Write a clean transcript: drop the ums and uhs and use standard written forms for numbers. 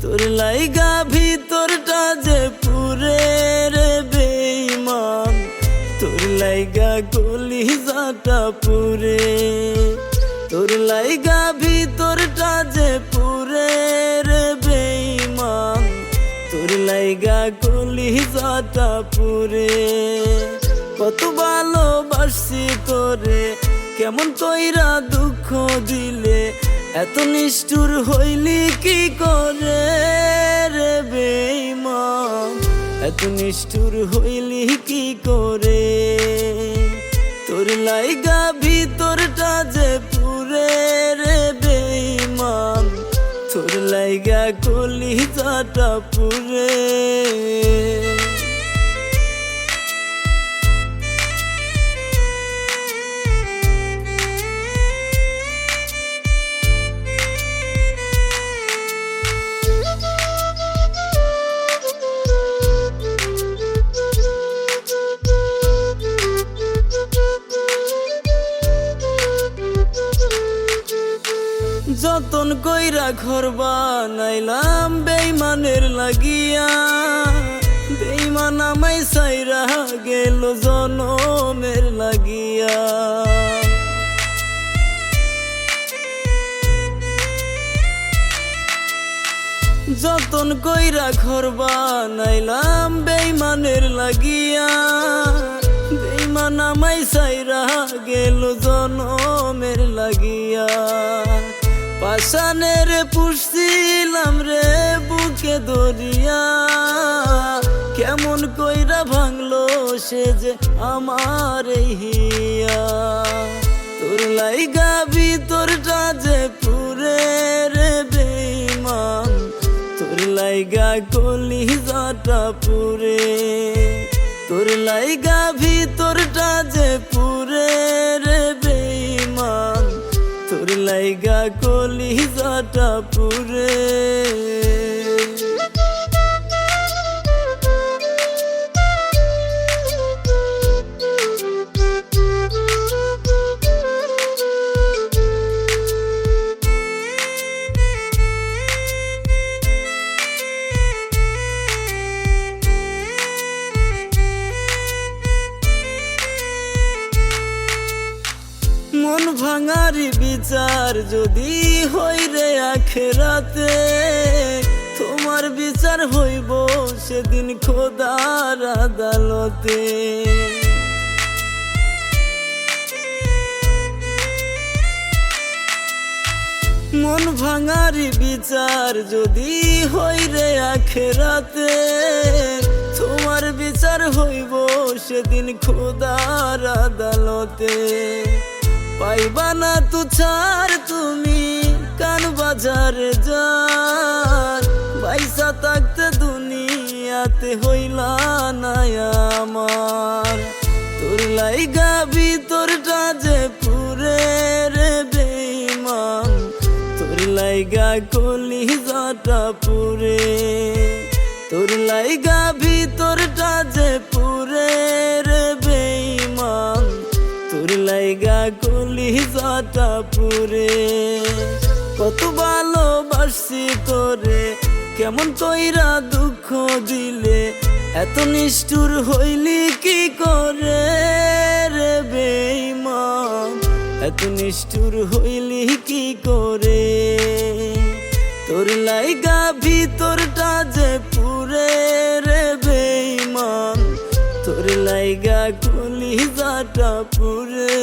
তোর লাইগা ভিতরটা যে পুরে রে বেঈমান, তোর লাইগা কলিজাটা পুরে। তোর লাইগা ভিতরটা যে পুরে রে বেঈমান, তোর লাইগা কলিজাটা পুরে। কত ভালোবাসছি তোরে, কেমন কইরা দুঃখ দিলে, এত নিষ্ঠুর হইলি কি করে রে বেঈমান, এত নিষ্ঠুর হইলি কি করে। তোর লাইগা ভিতরটা যে পুরে রে বেঈমান, তোর লাইগা কলিজাটা পুরে। যতন কইরা ঘর বানাইলাম বেঈমানের লাগিয়া, বেঈমান আমায় সাইরা গেল জনমের লাগিয়া। যতন কইরা ঘর বানাইলাম বেঈমানের লাগিয়া, বেঈমান আমায় সাইরা গেল জনমের লাগিয়া। পাষাণের পুষছিলাম রে বুকে দরিয়া, কেমন কইরা ভাঙলো সে যে আমার এই হিয়া। তোর লাইগা ভিতরটা যে পুরে রে বেঈমান, তোর লাইগা কলিজাটা পুরে। তোর লাইগা ভিতরটা যে পুরে রে বেঈমান, তোর লাইগা কলিজাটা পুরে। মন ভাঙারি বিচার যদি হই রে আখেরাতে, তোমার বিচার হইব সেদিন খোদার আদালতে। মন ভাঙারি বিচার যদি হই রে আখেরাতে, তোমার বিচার হইব সেদিন খোদার আদালতে। পাইবা না তু ছাড় তুমি কান বাজারে যার, পয়সা থাকতে দুনিয়াতে হইলা না আমার। তোর লাইগা ভিতরটা যে পুরে রে বেঈমান, তোর লাইগা কলিজাটা পুরে। তোর লাইগা ভিতরটা যে পুরে রে বেঈমান, তোর লাইগা কলিজাটা পুরে। কত ভালোবাসছি তোরে, কেমন কইরা দুঃখ দিলে, এত নিষ্ঠুর হইলি কি করে রে বেঈমান, এত নিষ্ঠুর হইলি কি করে। তোর লাইগা ভিতরটা যে পুরে রে বেঈমান, তোর লাইগা কলিজাটা পুরে।